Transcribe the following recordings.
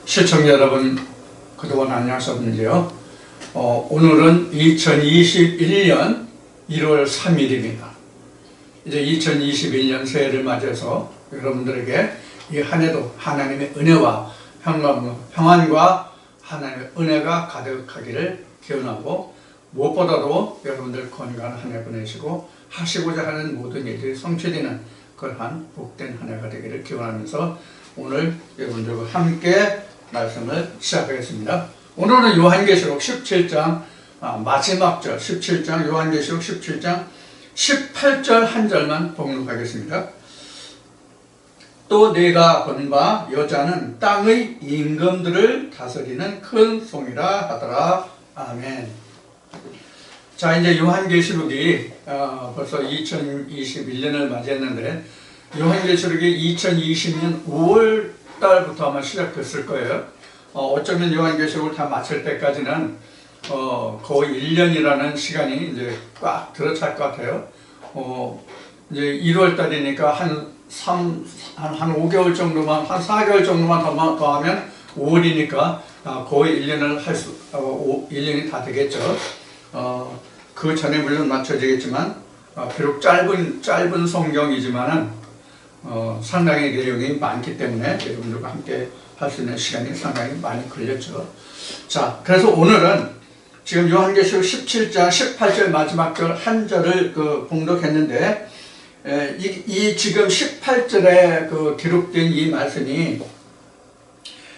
시청자 여러분, 그동안 안녕하셨는지요? 오늘은 2021년 1월 3일입니다. 이제 2021년 새해를 맞이해서 여러분들에게 이 한 해도 하나님의 은혜와 평안과 하나님의 은혜가 가득하기를 기원하고, 무엇보다도 여러분들 건강한 한 해 보내시고 하시고자 하는 모든 일들이 성취되는 그러한 복된 한 해가 되기를 기원하면서 오늘 여러분들과 함께 말씀을 시작하겠습니다. 오늘은 요한계시록 17장 마지막 절, 17장 요한계시록 17장 18절 한 절만 봉독하겠습니다. 또 내가 본 바 여자는 땅의 임금들을 다스리는 큰 송이라 하더라. 아멘. 자, 이제 요한계시록이 벌써 2021년을 맞이했는데, 요한계시록이 2020년 5월 달부터 아마 시작됐을 거예요. 어쩌면 요한계시록을 다 마칠 때까지는 거의 1년이라는 시간이 이제 꽉 들어찰 것 같아요. 이제 1월 달이니까 한 5개월 정도만, 한 4개월 정도만 더 하면 5월이니까 거의 1년을 1년이 다 되겠죠. 그 전에 물론 맞춰지겠지만, 비록 짧은 성경이지만은, 상당히 내용이 많기 때문에 여러분들과 함께 할 수 있는 시간이 상당히 많이 걸렸죠. 자, 그래서 오늘은 지금 요한계시록 17장 18절 마지막 절 한 절을 봉독했는데, 이 지금 18절에 기록된 이 말씀이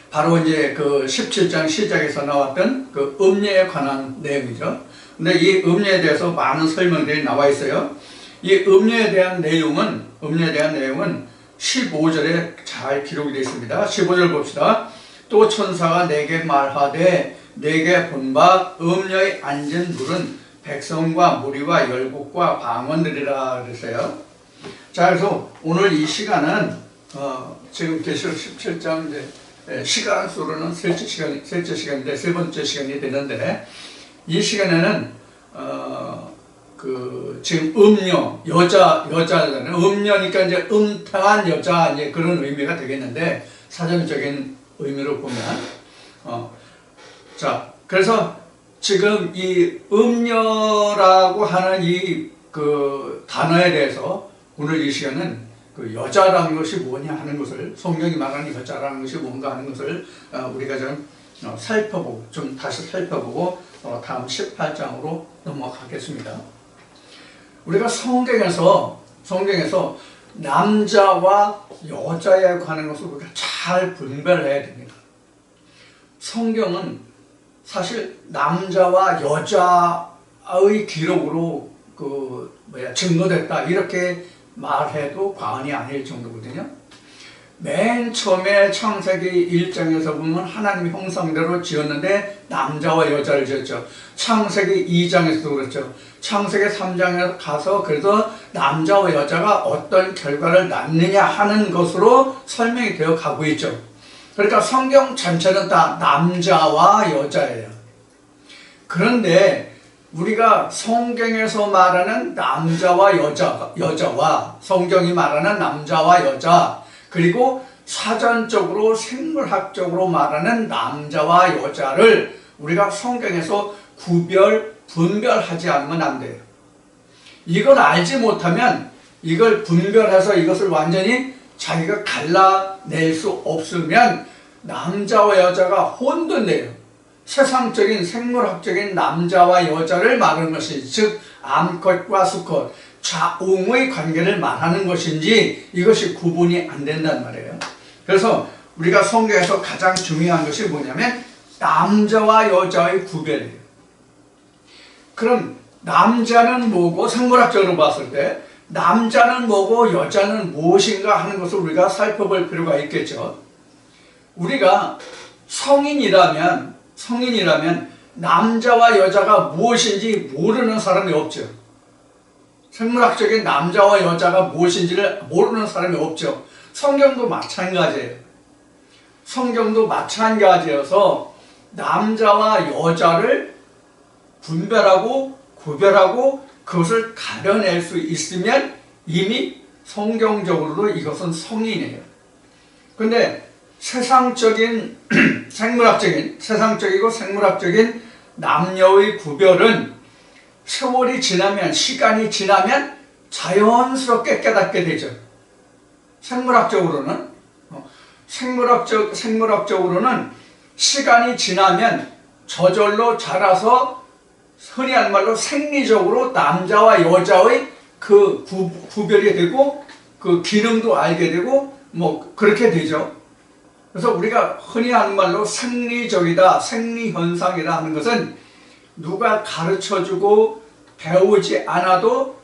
바로 이제 17장 시작에서 나왔던 음녀에 관한 내용이죠. 근데 이 음녀에 대해서 많은 설명들이 나와 있어요. 이 음녀에 대한 내용은 15절에 잘 기록이 되어 있습니다. 15절 봅시다. 또 천사가 내게 말하되 내게 본 바 음녀의 앉은 물은 백성과 무리와 열국과 방언들이라 그랬어요. 자, 그래서 오늘 이 시간은 지금 계시록 17장 시간수로는 셋째 시간인데 세 번째 시간이 되는데, 이 시간에는 지금 음녀, 여자잖아요. 음녀니까 이제 음탕한 여자, 이제 그런 의미가 되겠는데, 사전적인 의미로 보면, 자, 그래서 지금 이 음녀라고 하는 이 단어에 대해서 오늘 이 시간은 여자라는 것이 뭐냐 하는 것을, 성경이 말하는 여자라는 것이 뭔가 하는 것을 우리가 좀 다시 살펴보고 다음 18장으로 넘어가겠습니다. 우리가 성경에서 남자와 여자에 관한 것을 우리가 잘 분별해야 됩니다. 성경은 사실 남자와 여자의 기록으로 증거됐다 이렇게 말해도 과언이 아닐 정도거든요. 맨 처음에 창세기 1장에서 보면 하나님의 형상대로 지었는데 남자와 여자를 지었죠. 창세기 2장에서도 그렇죠. 창세기 3장에 가서 그래서 남자와 여자가 어떤 결과를 낳느냐 하는 것으로 설명이 되어 가고 있죠. 그러니까 성경 전체는 다 남자와 여자예요. 그런데 우리가 성경에서 말하는 남자와 여자와 성경이 말하는 남자와 여자, 그리고 사전적으로 생물학적으로 말하는 남자와 여자를 우리가 성경에서 분별하지 않으면 안 돼요. 이걸 알지 못하면, 이걸 분별해서 이것을 완전히 자기가 갈라낼 수 없으면 남자와 여자가 혼돈돼요. 세상적인 생물학적인 남자와 여자를 말하는 것이, 즉 암컷과 수컷, 좌우의 관계를 말하는 것인지 이것이 구분이 안 된단 말이에요. 그래서 우리가 성경에서 가장 중요한 것이 뭐냐면 남자와 여자의 구별이에요. 그럼 남자는 뭐고, 생물학적으로 봤을 때 남자는 뭐고 여자는 무엇인가 하는 것을 우리가 살펴볼 필요가 있겠죠. 우리가 성인이라면 남자와 여자가 무엇인지 모르는 사람이 없죠. 생물학적인 남자와 여자가 무엇인지를 모르는 사람이 없죠. 성경도 마찬가지예요. 성경도 마찬가지여서 남자와 여자를 분별하고 구별하고 그것을 가려낼 수 있으면 이미 성경적으로도 이것은 성인이에요. 근데 세상적인 세상적이고 생물학적인 남녀의 구별은 세월이 지나면, 시간이 지나면 자연스럽게 깨닫게 되죠. 생물학적으로는 생물학적으로는 시간이 지나면 저절로 자라서 흔히 한 말로 생리적으로 남자와 여자의 그 구별이 되고 그 기능도 알게 되고 뭐 그렇게 되죠. 그래서 우리가 흔히 하는 말로 생리적이다, 생리현상이라 하는 것은 누가 가르쳐주고 배우지 않아도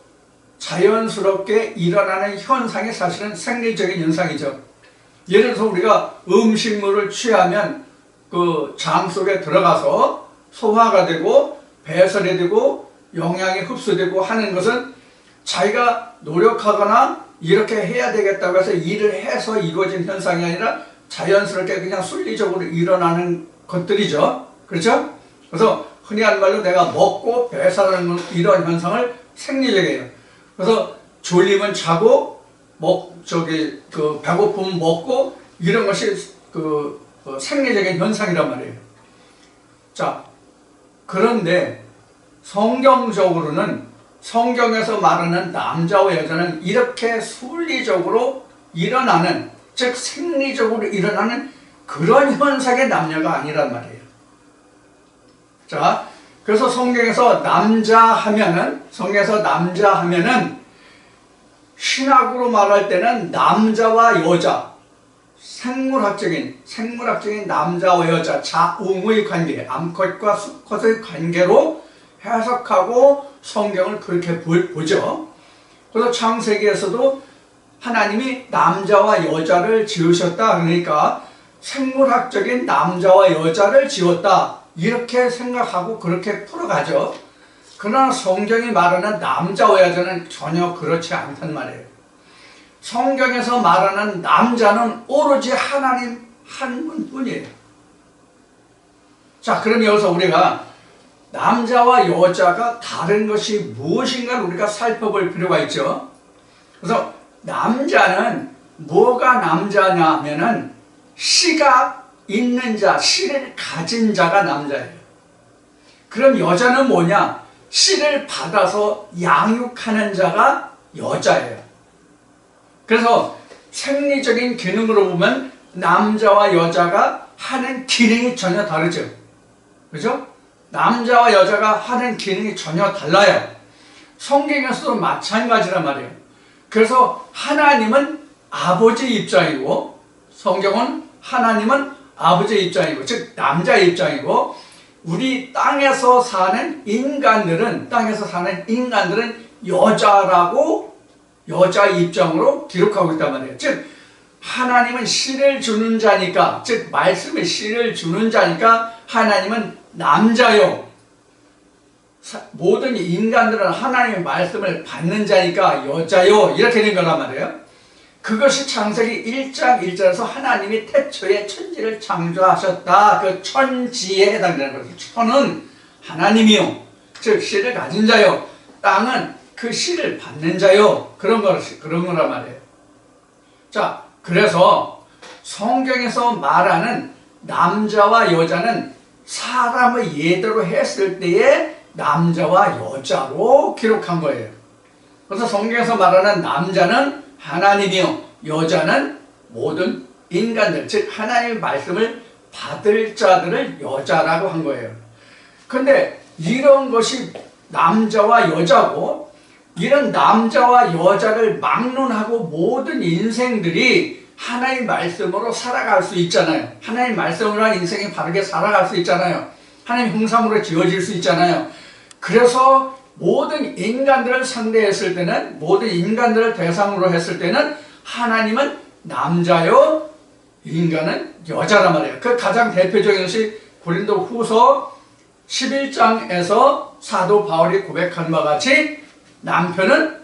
자연스럽게 일어나는 현상이 사실은 생리적인 현상이죠. 예를 들어서 우리가 음식물을 취하면 그 장 속에 들어가서 소화가 되고 배설이 되고 영양이 흡수되고 하는 것은 자기가 노력하거나 이렇게 해야 되겠다고 해서 일을 해서 이루어진 현상이 아니라 자연스럽게 그냥 순리적으로 일어나는 것들이죠. 그렇죠? 그래서 흔히 하는 말로 내가 먹고 배설하는 이런 현상을 생리적이에요. 그래서 졸리면 자고 배고프면 먹고 이런 것이 생리적인 현상이란 말이에요. 자, 그런데 성경적으로는 성경에서 말하는 남자와 여자는 이렇게 순리적으로 일어나는, 즉 생리적으로 일어나는 그런 현상의 남녀가 아니란 말이에요. 자, 그래서 성경에서 남자 하면은 신학으로 말할 때는 남자와 여자, 생물학적인 남자와 여자, 자웅의 관계, 암컷과 수컷의 관계로 해석하고 성경을 그렇게 보죠. 그래서 창세기에서도 하나님이 남자와 여자를 지으셨다. 그러니까 생물학적인 남자와 여자를 지었다. 이렇게 생각하고 그렇게 풀어가죠. 그러나 성경이 말하는 남자와 여자는 전혀 그렇지 않단 말이에요. 성경에서 말하는 남자는 오로지 하나님 한 분뿐이에요. 자, 그럼 여기서 우리가 남자와 여자가 다른 것이 무엇인가를 우리가 살펴볼 필요가 있죠. 그래서 남자는 뭐가 남자냐면은 씨가 있는 자, 씨를 가진 자가 남자예요. 그럼 여자는 뭐냐? 씨를 받아서 양육하는 자가 여자예요. 그래서 생리적인 기능으로 보면 남자와 여자가 하는 기능이 전혀 다르죠. 그죠? 남자와 여자가 하는 기능이 전혀 달라요. 성경에서도 마찬가지란 말이에요. 그래서 하나님은 아버지 입장이고, 성경은 하나님은 아버지 입장이고, 즉 남자의 입장이고, 우리 땅에서 사는 인간들은 여자 입장으로 기록하고 있단 말이에요. 즉 하나님은 씨를 주는 자니까, 즉 말씀의 씨를 주는 자니까 하나님은 남자요, 모든 인간들은 하나님의 말씀을 받는 자니까 여자요, 이렇게 된 거란 말이에요. 그것이 창세기 1장 1절에서 하나님이 태초에 천지를 창조하셨다. 그 천지에 해당되는 거죠. 천은 하나님이요, 즉 씨를 가진 자요, 땅은 그 씨를 받는 자요, 그런 거란 말이에요. 자, 그래서 성경에서 말하는 남자와 여자는 사람의 예대로 했을 때에 남자와 여자로 기록한 거예요. 그래서 성경에서 말하는 남자는 하나님이요, 여자는 모든 인간들, 즉 하나님의 말씀을 받을 자들을 여자라고 한 거예요. 근데 이런 것이 남자와 여자고, 이런 남자와 여자를 막론하고 모든 인생들이 하나님의 말씀으로 살아갈 수 있잖아요. 하나님의 말씀으로 인생이 바르게 살아갈 수 있잖아요. 하나님의 형상으로 지어질 수 있잖아요. 그래서 모든 인간들을 상대했을 때는, 모든 인간들을 대상으로 했을 때는 하나님은 남자요, 인간은 여자란 말이에요. 그 가장 대표적인 것이 고린도 후서 11장에서 사도 바울이 고백한 바와 같이 남편은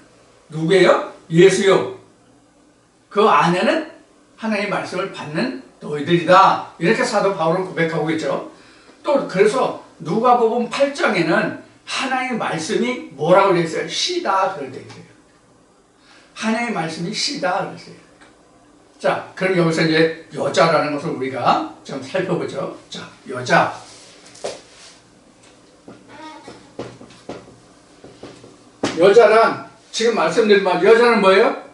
누구예요? 예수요, 그 아내는 하나님의 말씀을 받는 너희들이다. 이렇게 사도 바울은 고백하고 있죠. 또 그래서 누가복음 8장에는 하나님의 말씀이 뭐라고 되어 있어요? 씨다, 그렇게 되어 있어요. 하나님의 말씀이 씨다 그랬어요. 자, 그럼 여기서 이제 여자라는 것을 우리가 좀 살펴보죠. 자, 여자. 여자란 지금 말씀드린 말 여자는 뭐예요?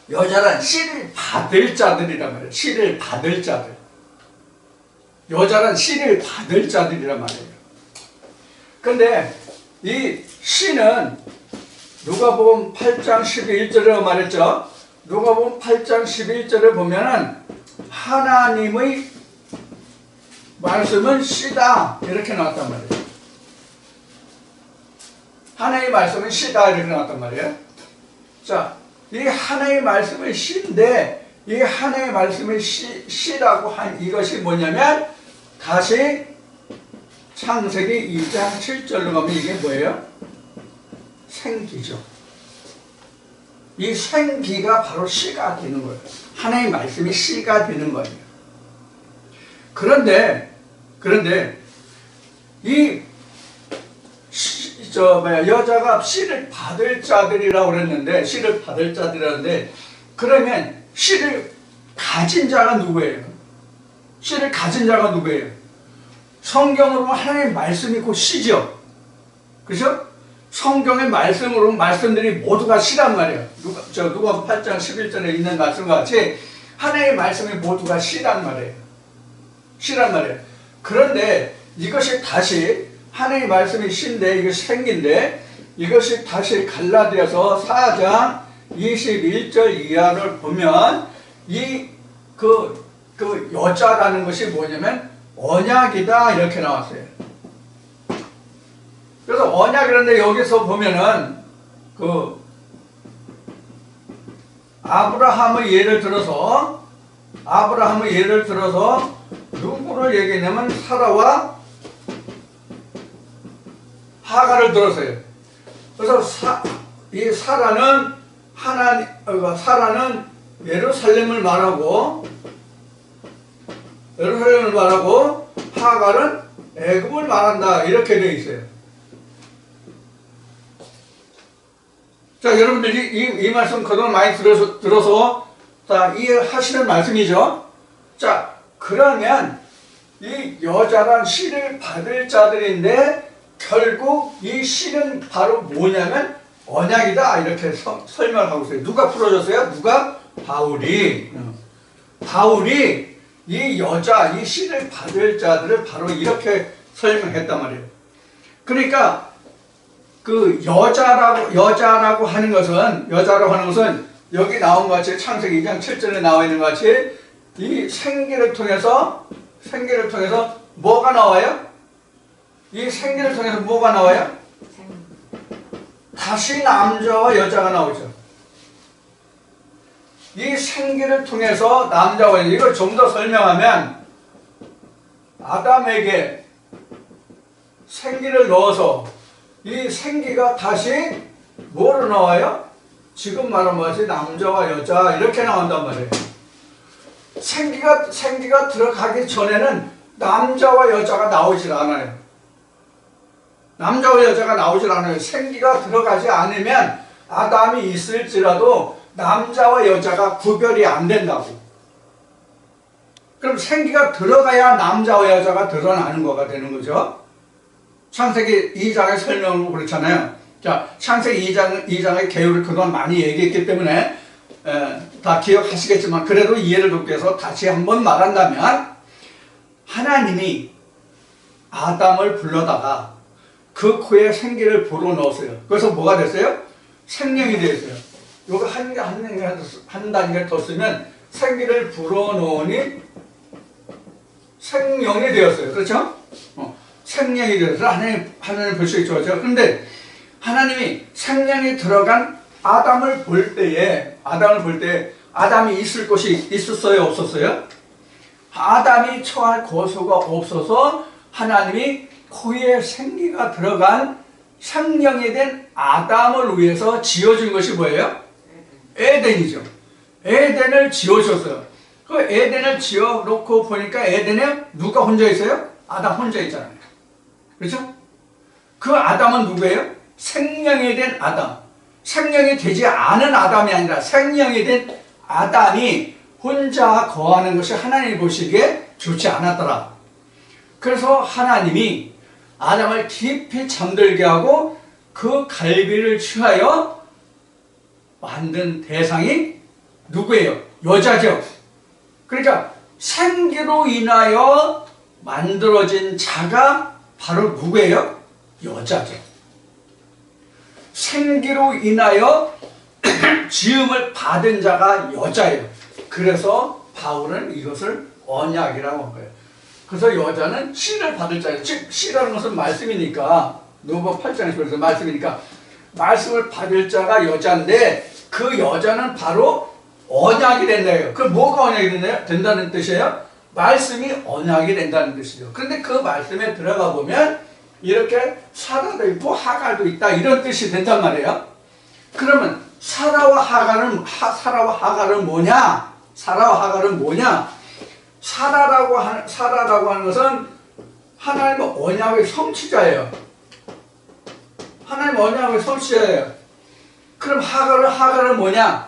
여자란 씨를 받을 자들이란 말이에요. 씨를 받을 자들. 여자란 씨를 받을 자들이란 말이에요. 근데 이 씨는 누가복음 8장 11절에 말했죠. 누가복음 8장 11절에 보면은 하나님의 말씀은 씨다 이렇게 나왔단 말이에요. 하나님의 말씀은 씨다 이렇게 나왔단 말이에요. 자, 이 하나님의 말씀은 씨인데 이 하나님의 말씀은 씨라고 한 이것이 뭐냐면 다시 창세기 2장 7절로 가면 이게 뭐예요? 생기죠. 이 생기가 바로 씨가 되는 거예요. 하나님의 말씀이 씨가 되는 거예요. 그런데 이 여자가 씨를 받을 자들이라고 그랬는데 씨를 받을 자들이라는데 그러면 씨를 가진 자가 누구예요? 씨를 가진 자가 누구예요? 성경으로 하나님의 말씀이 곧 씨죠. 그렇죠? 성경의 말씀으로 말씀들이 모두가 씨란 말이에요. 누가 8장 11절에 있는 말씀과 같이 하나님의 말씀이 모두가 씨란 말이에요. 씨란 말이에요. 그런데 이것이 다시 하나님의 말씀이 씨인데 이것이 생긴데 이것이 다시 갈라디아서 4장 21절 이하를 보면 그 여자라는 것이 뭐냐면 언약이다 이렇게 나왔어요. 그래서 언약이라는데 여기서 보면은 그 아브라함의 예를 들어서 누구를 얘기했냐면 사라와 하가를 들었어요. 그래서 이 사라는 예루살렘을 말하고 하갈은 애굽을 말한다 이렇게 되어 있어요. 자, 여러분들이 이 말씀 그동안 많이 들어서 다 이해하시는 말씀이죠. 자, 그러면 이 여자란 씨를 받을 자들인데 결국 이 씨는 바로 뭐냐면 언약이다 이렇게 설명을 하고 있어요. 누가 풀어줬어요? 바울이 이 여자, 이 씨를 받을 자들을 바로 이렇게 설명했단 말이에요. 그러니까 그 여자라고 하는 것은 여기 나온 것 같이 창세기 2장 7절에 나와 있는 것 같이 이 생기를 통해서 뭐가 나와요? 이 생기를 통해서 뭐가 나와요? 다시 남자와 여자가 나오죠. 이 생기를 통해서 남자와 여자, 이걸 좀 더 설명하면 아담에게 생기를 넣어서 이 생기가 다시 뭐로 나와요? 지금 말한 것이 남자와 여자 이렇게 나온단 말이에요. 생기가 들어가기 전에는 남자와 여자가 나오질 않아요. 남자와 여자가 나오질 않아요. 생기가 들어가지 않으면 아담이 있을지라도 남자와 여자가 구별이 안 된다고. 그럼 생기가 들어가야 남자와 여자가 드러나는 거가 되는 거죠. 창세기 2장의 설명으로 그렇잖아요. 자, 창세기 2장의 개요를 그동안 많이 얘기했기 때문에 다 기억하시겠지만 그래도 이해를 돕기 위해서 다시 한번 말한다면 하나님이 아담을 불러다가 그 코에 생기를 불어넣었어요. 그래서 뭐가 됐어요? 생명이 되었어요. 요거 한 단계 더 쓰면 생기를 불어넣으니 생명이 되었어요. 그렇죠? 생명이 되어서 하나님 볼 수 있죠. 그런데 하나님이 생명이 들어간 아담을 볼 때에 아담이 있을 곳이 있었어요? 없었어요? 아담이 처할 곳수가 없어서 하나님이 코에 생기가 들어간 생명이 된 아담을 위해서 지어준 것이 뭐예요? 에덴이죠. 에덴을 지어줬어요. 그 에덴을 지어놓고 보니까 에덴에 누가 혼자 있어요? 아담 혼자 있잖아요. 그렇죠? 그 아담은 누구예요? 생명이 된 아담. 생명이 되지 않은 아담이 아니라 생명이 된 아담이 혼자 거하는 것이 하나님이 보시기에 좋지 않았더라. 그래서 하나님이 아담을 깊이 잠들게 하고 그 갈비를 취하여 만든 대상이 누구예요? 여자죠. 그러니까 생기로 인하여 만들어진 자가 바로 누구예요? 여자죠. 생기로 인하여 지음을 받은 자가 여자예요. 그래서 바울은 이것을 언약이라고 한 거예요. 그래서 여자는 씨를 받을 자예요. 즉 씨라는 것은 말씀이니까 누가복음 8장에서 그래서 말씀이니까 말씀을 받을 자가 여자인데 그 여자는 바로 언약이 된다요. 그 뭐가 언약이 된다는 뜻이에요? 말씀이 언약이 된다는 뜻이죠. 그런데 그 말씀에 들어가 보면 이렇게 사라도 있고 하갈도 있다 이런 뜻이 된단 말이에요. 그러면 사라와 하갈은 뭐냐? 사라와 하갈은 뭐냐? 사라라고 하는 것은 하나님의 언약의 성취자예요. 하나님의 언약의 성취자예요. 그럼 하갈은 뭐냐?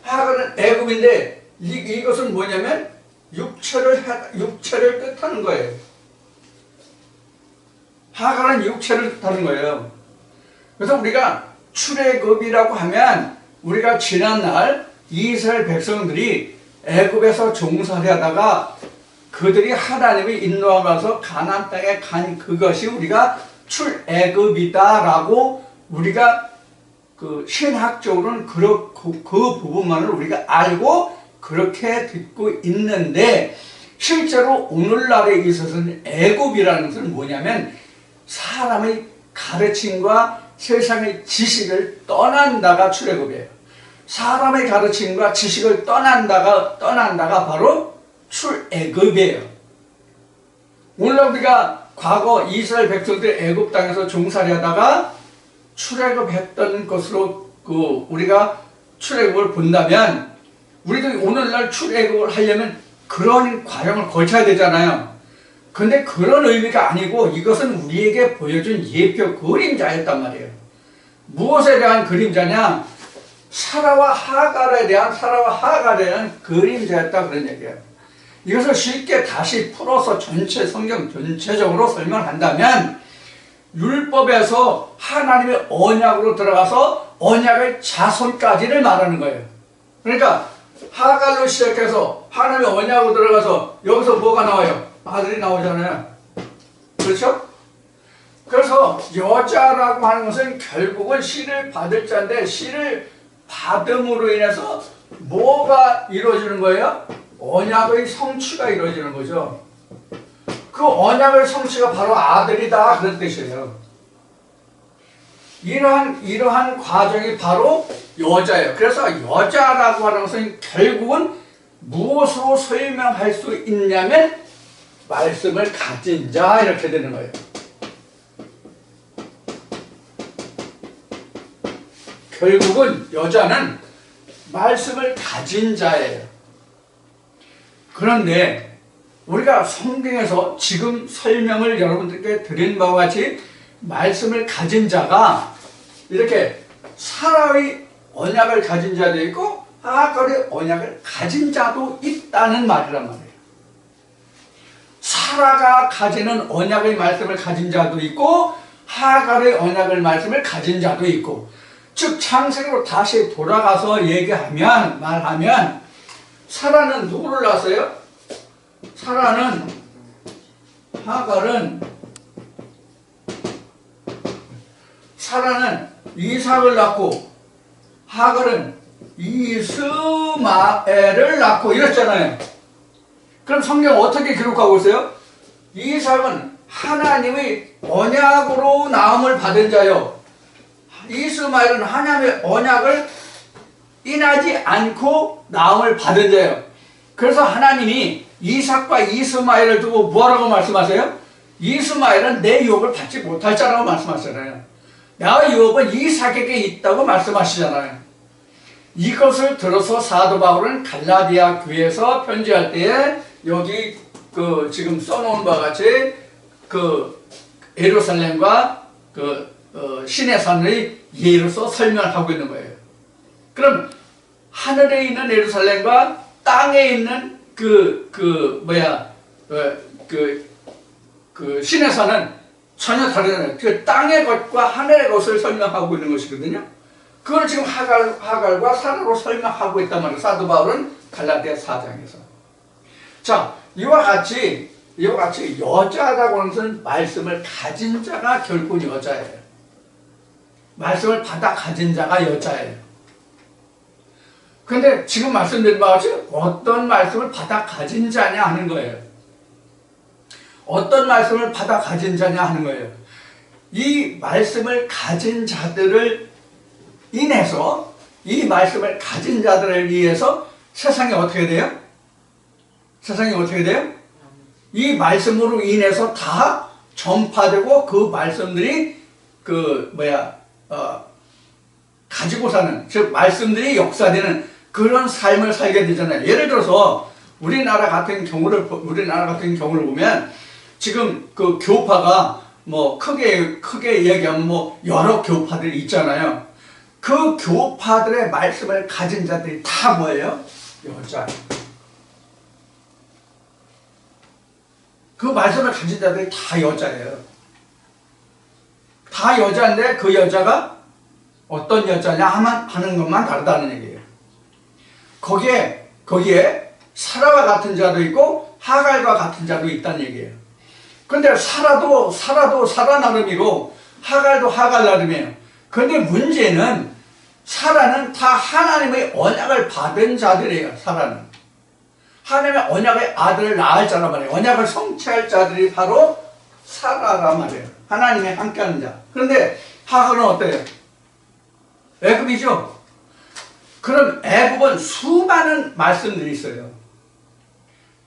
하갈은 애굽인데 이것은 뭐냐면 육체를 뜻하는 거예요. 하갈은 육체를 뜻하는 거예요. 그래서 우리가 출애굽이라고 하면 우리가 지난날 이스라엘 백성들이 애굽에서 종살이 하다가 그들이 하나님의 인도하면서 가나안 땅에 간 그것이 우리가 출애굽이다라고 우리가 그 신학적으로는 그 부분만을 우리가 알고 그렇게 듣고 있는데 실제로 오늘날에 있어서는 애굽이라는 것은 뭐냐면 사람의 가르침과 세상의 지식을 떠난다가 출애굽이에요. 사람의 가르침과 지식을 떠난다가 바로 출애굽이에요. 오늘 우리가 과거 이스라엘 백성들이 애굽 땅에서 종살이 하다가 출애굽했던 것으로 우리가 출애굽을 본다면 우리도 오늘날 출애굽을 하려면 그런 과정을 거쳐야 되잖아요. 근데 그런 의미가 아니고 이것은 우리에게 보여준 예표 그림자였단 말이에요. 무엇에 대한 그림자냐? 사라와 하갈에 대한 그림자였다 그런 얘기예요. 이것을 쉽게 다시 풀어서 성경 전체적으로 설명한다면 율법에서 하나님의 언약으로 들어가서 언약의 자손까지를 말하는 거예요. 그러니까 하갈로 시작해서 하나님의 언약으로 들어가서 여기서 뭐가 나와요? 아들이 나오잖아요. 그렇죠? 그래서 여자라고 하는 것은 결국은 씨를 받을 자인데 씨를 받음으로 인해서 뭐가 이루어지는 거예요? 언약의 성취가 이루어지는 거죠. 그 언약의 성취가 바로 아들이다 그런 뜻이에요. 이러한 과정이 바로 여자예요. 그래서 여자라고 하는 것은 결국은 무엇으로 설명할 수 있냐면 말씀을 가진 자 이렇게 되는 거예요. 결국은 여자는 말씀을 가진 자예요. 그런데 우리가 성경에서 지금 설명을 여러분들께 드린 바와 같이 말씀을 가진 자가 이렇게 사라의 언약을 가진 자도 있고 하갈의 언약을 가진 자도 있다는 말이란 말이에요. 사라가 가지는 언약의 말씀을 가진 자도 있고 하갈의 언약의 말씀을 가진 자도 있고 즉 창세기로 다시 돌아가서 말하면 사라는 누구를 낳았어요? 사라는 이삭을 낳고 하갈은 이스마엘을 낳고 이랬잖아요. 그럼 성경 어떻게 기록하고 있어요? 이삭은 하나님의 언약으로 나음을 받은 자요. 이스마엘은 하나님의 언약을 인하지 않고 나음을 받은 자예요. 그래서 하나님이 이삭과 이스마엘을 두고 뭐라고 말씀하세요? 이스마엘은 내 유업을 받지 못할 자라고 말씀하시잖아요. 나의 유업은 이삭에게 있다고 말씀하시잖아요. 이것을 들어서 사도 바울은 갈라디아 교회에서 편지할 때에 여기 지금 써놓은 바와 같이 예루살렘과 신의 산의 예로서 설명을 하고 있는 거예요. 그럼 하늘에 있는 예루살렘과 땅에 있는 신의 산은 전혀 다르잖아요. 그 땅의 것과 하늘의 것을 설명하고 있는 것이거든요. 그걸 지금 하갈과 사라로 설명하고 있단 말이에요. 사도 바울은 갈라디아 4장에서. 자, 이와 같이 여자라고 하는 것은 말씀을 가진 자가 결국 여자예요. 말씀을 받아 가진 자가 여자예요. 근데 지금 말씀드린 바와 같이 어떤 말씀을 받아 가진 자냐 하는 거예요. 어떤 말씀을 받아 가진 자냐 하는 거예요. 이 말씀을 가진 자들을 인해서, 이 말씀을 가진 자들을 위해서 세상이 어떻게 돼요? 세상이 어떻게 돼요? 이 말씀으로 인해서 다 전파되고 그 말씀들이 가지고 사는, 즉 말씀들이 역사되는 그런 삶을 살게 되잖아요. 예를 들어서 우리나라 같은 경우를 보면 지금 그 교파가 뭐 크게 얘기하면 뭐 여러 교파들이 있잖아요. 그 교파들의 말씀을 가진 자들이 다 뭐예요? 여자예요. 그 말씀을 가진 자들이 다 여자예요. 다 여자인데 그 여자가 어떤 여자냐 하는 것만 다르다는 얘기예요. 거기에 사라와 같은 자도 있고 하갈과 같은 자도 있다는 얘기예요. 근데 사라도 사라 나름이고 하갈도 하갈 나름이에요. 근데 문제는 사라는 다 하나님의 언약을 받은 자들이에요. 사라는 하나님의 언약의 아들을 낳을 자란 말이에요. 언약을 성취할 자들이 바로 사라란 말이에요. 하나님의 함께하는 자. 그런데 하갈은 어때요? 애굽이죠. 그럼 애굽은 수많은 말씀들이 있어요.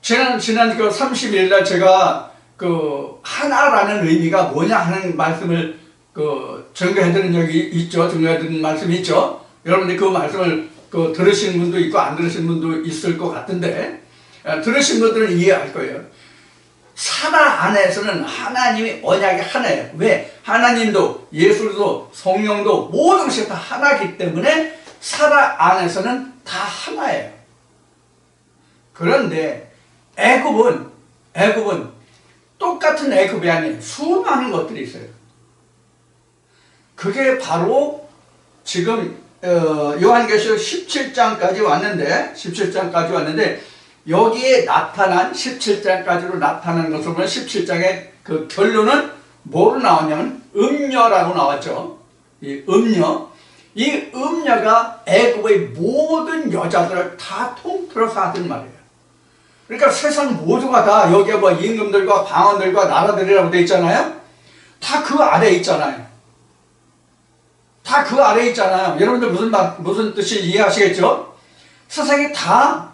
지난 그 30일 날 제가 하나라는 의미가 뭐냐 하는 말씀을 전개해드린 적이 있죠. 전개해드린 말씀이 있죠. 여러분들 그 말씀을 들으신 분도 있고 안 들으신 분도 있을 것 같은데, 들으신 분들은 이해할 거예요. 사라 안에서는 하나님의 언약이 하나예요. 왜? 하나님도 예수도 성령도 모든 것이 다 하나이기 때문에 사라 안에서는 다 하나예요. 그런데 애굽은 똑같은 애굽이 아니에요. 수많은 것들이 있어요. 그게 바로 지금 요한계시록 17장까지 왔는데 여기에 나타난 17장까지로 나타난 것을 보면 17장의 그 결론은 뭐로 나왔냐면 음녀라고 나왔죠. 이 음녀가 애굽의 모든 여자들을 다 통틀어서 하던 말이에요. 그러니까 세상 모두가 다 여기에 뭐 임금들과 방언들과 나라들이라고 되어 있잖아요. 다 그 아래에 있잖아요. 다 그 아래에 있잖아요. 여러분들 무슨 뜻이 이해하시겠죠? 세상이 다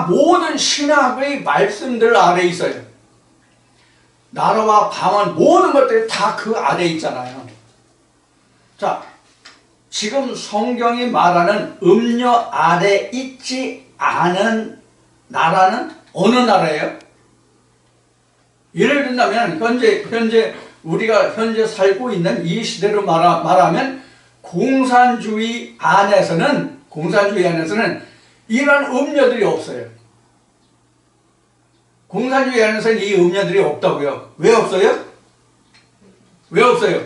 모든 신학의 말씀들 아래에 있어요. 나라와 방언 모든 것들이 다 그 아래에 있잖아요. 자, 지금 성경이 말하는 음녀 아래 있지 않은 나라는 어느 나라예요? 예를 든다면 현재 우리가 현재 살고 있는 이 시대로 말하면 공산주의 안에서는 이런 음녀들이 없어요. 공산주의 안에서는 이 음녀들이 없다고요. 왜 없어요? 왜 없어요?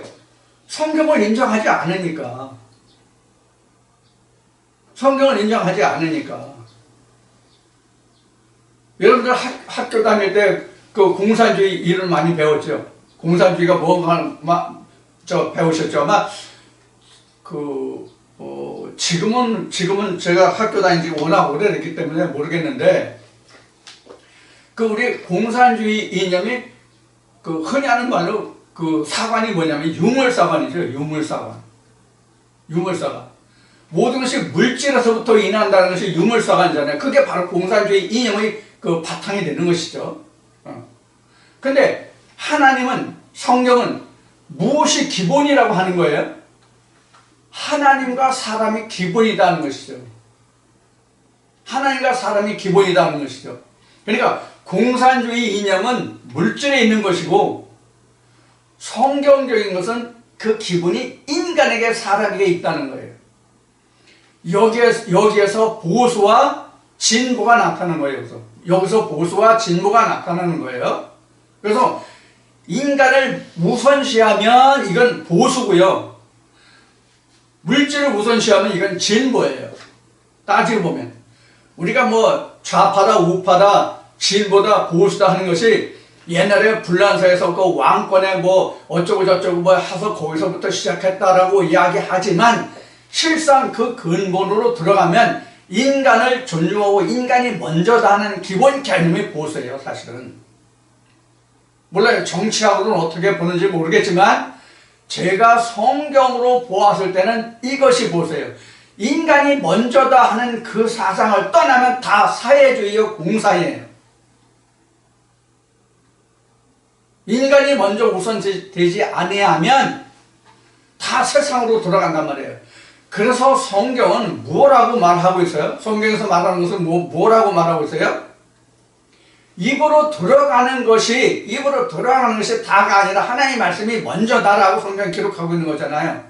성경을 인정하지 않으니까. 여러분들 학교 다닐 때 그 공산주의 일을 많이 배웠죠. 공산주의가 뭔가 배우셨죠. 아마 지금은 제가 학교 다닌 지 워낙 오래됐기 때문에 모르겠는데, 우리 공산주의 이념이 흔히 하는 말로 사관이 뭐냐면 유물사관이죠. 유물사관. 모든 것이 물질에서부터 인한다는 것이 유물사관이잖아요. 그게 바로 공산주의 이념의 바탕이 되는 것이죠. 근데 하나님은, 성경은 무엇이 기본이라고 하는 거예요? 하나님과 사람이 기본이라는 것이죠. 하나님과 사람이 기본이라는 것이죠. 그러니까 공산주의 이념은 물질에 있는 것이고, 성경적인 것은 그 기본이 인간에게 사람에게 있다는 거예요. 여기에서 보수와 진보가 나타나는 거예요. 여기서 보수와 진보가 나타나는 거예요. 그래서 인간을 우선시하면 이건 보수고요. 물질을 우선시하면 이건 진보예요. 따지고 보면 우리가 뭐 좌파다 우파다 진보다 보수다 하는 것이 옛날에 불란서에서 그 왕권에 뭐 어쩌고 저쩌고 뭐 해서 거기서부터 시작했다라고 이야기하지만 실상 그 근본으로 들어가면 인간을 존중하고 인간이 먼저다 하는 기본 개념이 보수예요. 사실은 물론 정치하고는 어떻게 보는지 모르겠지만 제가 성경으로 보았을 때는 이것이 보수예요. 인간이 먼저다 하는 그 사상을 떠나면 다 사회주의요 공산이에요. 인간이 먼저 우선되지 아니하면 다 세상으로 돌아간단 말이에요. 그래서 성경은 뭐라고 말하고 있어요? 성경에서 말하는 것은 뭐라고 말하고 있어요? 입으로 들어가는 것이 다가 아니라 하나님의 말씀이 먼저다라고 성경이 기록하고 있는 거잖아요.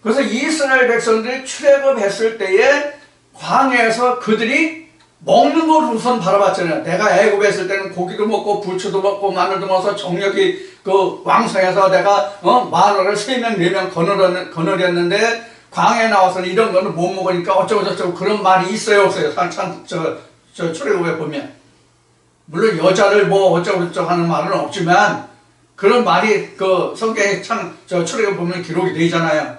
그래서 이스라엘 백성들이 출애굽했을 때에 광야에서 그들이 먹는 걸 우선 바라봤잖아요. 내가 애굽했을 때는 고기도 먹고 부추도 먹고 마늘도 먹어서 정력이 그 왕성해서 내가 마늘을 3명 4명 거느렸는데 광야에 나와서는 이런 거는 못 먹으니까 어쩌고 저쩌고 그런 말이 있어요 없어요? 저 출애굽에 보면 물론 여자를 뭐 어쩌고 저쩌고 하는 말은 없지만 그런 말이 그 성경에 출애굽에 보면 기록이 되잖아요.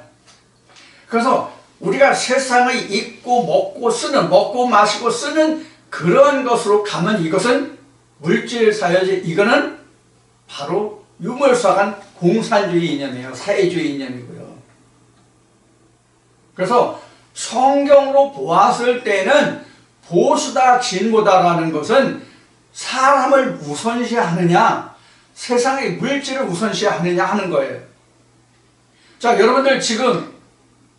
그래서 우리가 세상의 입고 먹고 마시고 쓰는 그런 것으로 가면 이것은 물질사회주의, 이거는 바로 유물사관 공산주의 이념이에요. 사회주의 이념이고요. 그래서 성경으로 보았을 때는 보수다 진보다라는 것은 사람을 우선시하느냐 세상의 물질을 우선시하느냐 하는 거예요. 자, 여러분들 지금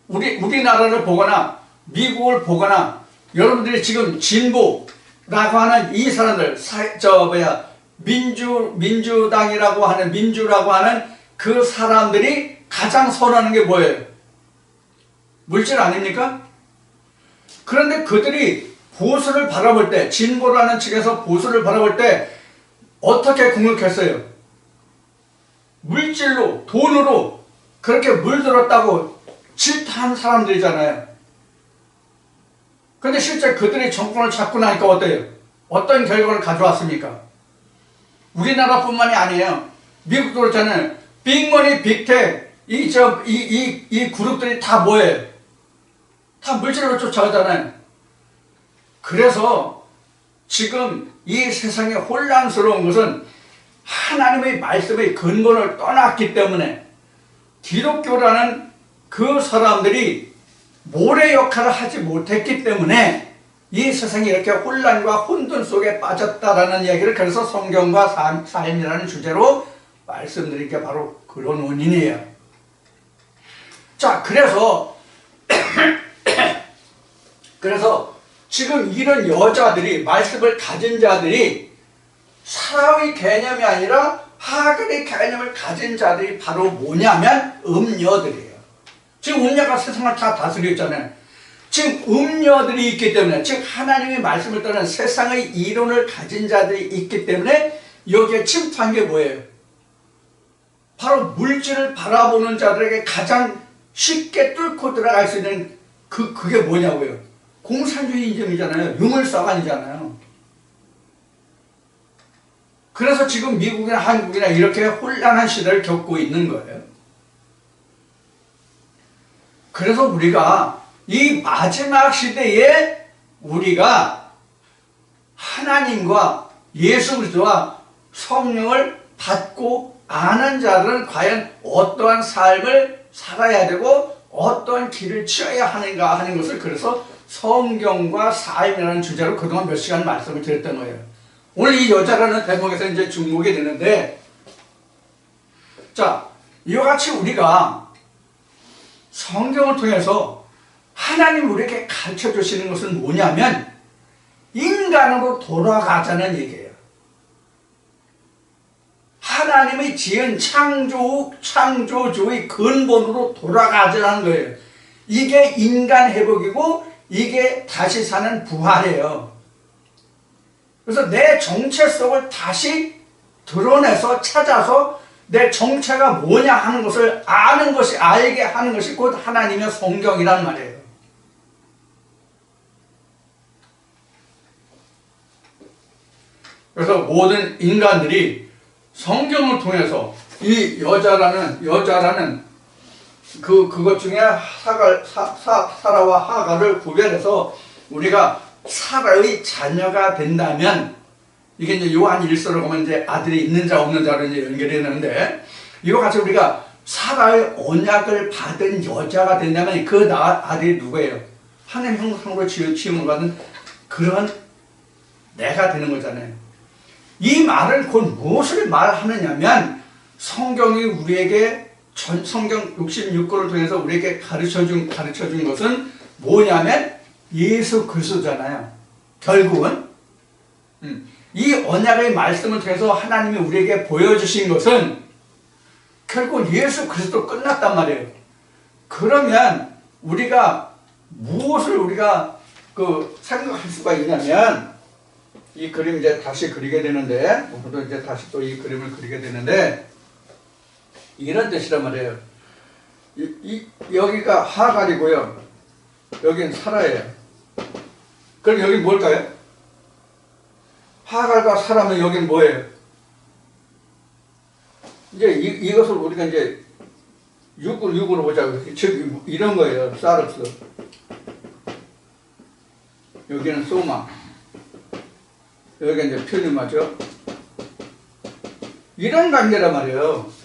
우리나라를 보거나 미국을 보거나 여러분들이 지금 진보라고 하는 이 사람들 민주당이라고 하는 민주라고 하는 그 사람들이 가장 선호하는 게 뭐예요? 물질 아닙니까? 그런데 그들이 보수를 바라볼 때 진보라는 측에서 보수를 바라볼 때 어떻게 공격했어요? 물질로 돈으로 그렇게 물들었다고 질타한 사람들이잖아요. 근데 실제 그들이 정권을 잡고 나니까 어때요? 어떤 결과를 가져왔습니까? 우리나라뿐만이 아니에요. 미국도 그렇잖아요. 빅머니, 빅텍, 이 그룹들이 다 뭐예요? 다 물질로 쫓아가잖아요. 그래서 지금 이 세상에 혼란스러운 것은 하나님의 말씀의 근본을 떠났기 때문에 기독교라는 그 사람들이 모래 역할을 하지 못했기 때문에 이 세상이 이렇게 혼란과 혼돈 속에 빠졌다라는 이야기를 그래서 성경과 삶이라는 주제로 말씀드린 게 바로 그런 원인이에요. 자, 그래서 지금 이런 여자들이 말씀을 가진 자들이 사람의 개념이 아니라 하글의 개념을 가진 자들이 바로 뭐냐면 음녀들이에요. 지금 음녀가 세상을 다 다스렸잖아요. 지금 음녀들이 있기 때문에 즉 하나님의 말씀을 떠난 세상의 이론을 가진 자들이 있기 때문에 여기에 침투한 게 뭐예요? 바로 물질을 바라보는 자들에게 가장 쉽게 뚫고 들어갈 수 있는 그게 뭐냐고요? 공산주의 이념이잖아요. 유물사관이잖아요. 그래서 지금 미국이나 한국이나 이렇게 혼란한 시대를 겪고 있는 거예요. 그래서 우리가 이 마지막 시대에 우리가 하나님과 예수 그리스도와 성령을 받고 아는 자들은 과연 어떠한 삶을 살아야 되고 어떠한 길을 취해야 하는가 하는 것을 그래서 성경과 삶이라는 주제로 그동안 몇 시간 말씀을 드렸던 거예요. 오늘 이 여자라는 대목에서 이제 중목이 되는데, 자, 이와 같이 우리가 성경을 통해서 하나님 우리에게 가르쳐 주시는 것은 뭐냐면 인간으로 돌아가자는 얘기예요. 하나님의 지은 창조주의 근본으로 돌아가자는 거예요. 이게 인간 회복이고 이게 다시 사는 부활이에요. 그래서 내 정체성을 다시 드러내서 찾아서 내 정체가 뭐냐 하는 것을 아는 것이, 알게 하는 것이 곧 하나님의 성경이란 말이에요. 그래서 모든 인간들이 성경을 통해서 이 여자라는 그것 중에 사라와 하가를 구별해서 우리가 사라의 자녀가 된다면, 이게 이제 요한 1서로 보면 이제 아들이 있는 자 없는 자로 이제 연결이 되는데, 이거 같이 우리가 사라의 언약을 받은 여자가 된다면 그 아들이 누구예요? 하나님 형상으로 지음을 받은 그런 내가 되는 거잖아요. 이 말은 곧 무엇을 말하느냐면, 성경이 우리에게 성경 66권을 통해서 우리에게 가르쳐준 것은 뭐냐면 예수 그리스도잖아요. 결국은 이 언약의 말씀을 통해서 하나님이 우리에게 보여주신 것은 결국 예수 그리스도 끝났단 말이에요. 그러면 우리가 무엇을 생각할 수가 있냐면, 이 그림 이제 다시 그리게 되는데, 오늘도 이제 다시 또 이 그림을 그리게 되는데, 이런 뜻이란 말이에요. 여기가 하갈이고요. 여기는 사라예요. 그럼 여기는 뭘까요? 하갈과 사라면 여기는 뭐예요? 이제 이것을 우리가 이제 6으로 보자고요. 즉, 이런 거예요. 사르스. 여기는 소마. 여기가 이제 표류마죠. 이런 관계란 말이에요.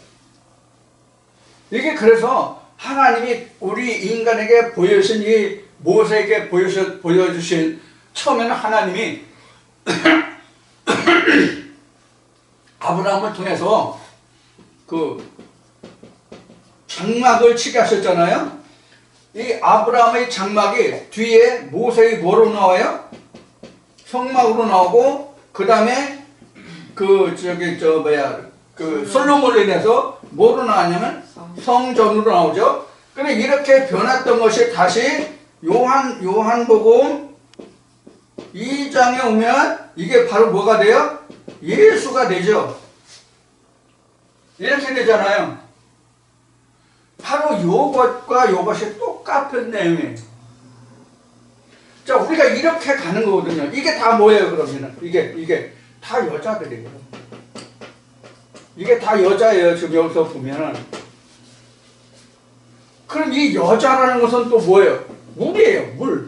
이게 그래서 하나님이 우리 인간에게 보여주신, 이 모세에게 보여주신, 처음에는 하나님이 아브라함을 통해서 그 장막을 치게 하셨잖아요. 이 아브라함의 장막이 뒤에 모세의 뭐로 나와요? 성막으로 나오고, 그 다음에 솔로몬으로 인해서 뭐로 나왔냐면 성전으로 나오죠. 근데 이렇게 변했던 것이 다시 요한복음 2장에 오면 이게 바로 뭐가 돼요? 예수가 되죠. 이렇게 되잖아요. 바로 요것과 요것이 똑같은 내용이에요. 자, 우리가 이렇게 가는 거거든요. 이게 다 뭐예요, 그러면은? 이게 다 여자들이에요. 이게 다 여자예요, 지금 여기서 보면은. 그럼 이 여자라는 것은 또 뭐예요? 물이에요, 물.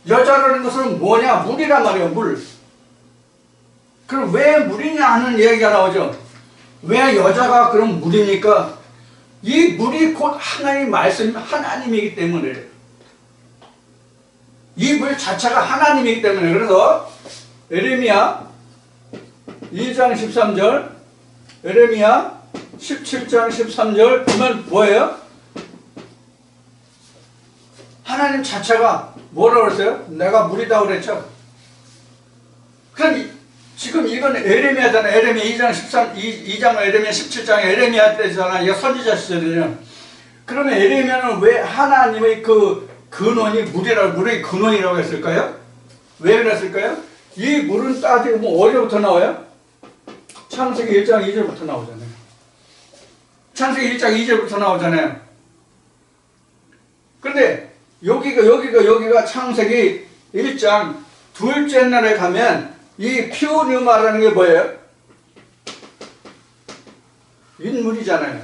여자라는 것은 뭐냐? 물이란 말이에요, 물. 그럼 왜 물이냐 하는 얘기가 나오죠. 왜 여자가 그럼 물입니까? 이 물이 곧 하나님의 말씀, 하나님이기 때문에. 이 물 자체가 하나님이기 때문에. 그래서 에레미야 2장 13절, 에레미야 17장 13절 보면 뭐예요? 하나님 자체가 뭐라고 그랬어요? 내가 물이다 그랬죠. 그럼 지금 이건 에레미야잖아요. 에레미야 2장 에레미야 17장에 에레미야 때잖아요. 이거 선지자 시절이에요. 그러면 에레미야는 왜 하나님의 그 근원이 물의 근원이라고 했을까요? 왜 그랬을까요? 이 물은 따지고 뭐 어디부터 나와요? 창세기 1장 2절부터 나오잖아요. 창세기 1장 2절부터 나오잖아요. 근데 여기가 창세기 1장 둘째 날에 가면 이 피오뉴마라는 게 뭐예요? 인물이잖아요.